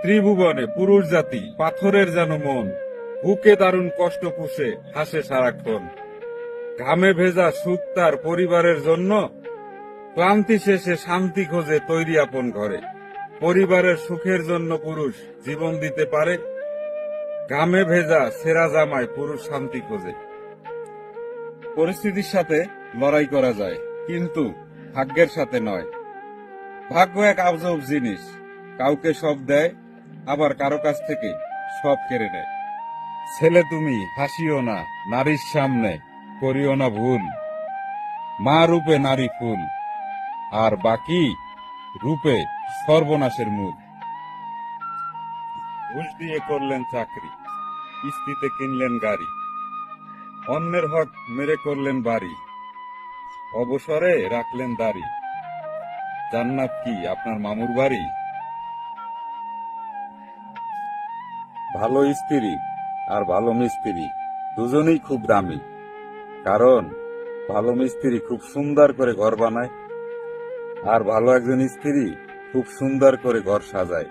ত্রিভুবনে পুরুষ জাতি পাথরের যেন মন, বুকে দারুণ কষ্ট পুষে হাসে সারাক্ষণ। ঘামে ভেজা সুখ তার পরিবারের জন্য, ক্লান্তি শেষে শান্তি খোঁজে তৈরি আপন ঘরে। পরিবারের সুখের জন্য পুরুষ জীবন দিতে পারে, ঘামে ভেজা সেরা জামায় পুরুষ শান্তি খোঁজে। পরিস্থিতির সাথে লড়াই করা যায়, কিন্তু ভাগ্যের সাথে নয়। ভাগ্য এক আজব জিনিস, কাউকে সব দেয়, আবার কারো কাছ থেকে সব কেড়ে নেয়। ছেলে তুমি হাসিও না নারীর সামনে, করিও না ভুল। মা রূপে নারী ফুল, আর বাকি রূপে সর্বনাশের মূল। ঘুষ দিয়ে করলেন চাকরি, কিস্তিতে কিনলেন গাড়ি, অন্যের হক মেরে করলেন বাড়ি, অবসরে রাখলেন দাড়ি। জান্নাত কি আপনার মামুর বাড়ি? ভালো স্ত্রী আর ভালো মিস্ত্রি দুজনেই খুব দামি, কারণ ভালো মিস্ত্রি খুব সুন্দর করে ঘর বানায়, আর ভালো একজন স্ত্রী খুব সুন্দর করে ঘর সাজায়।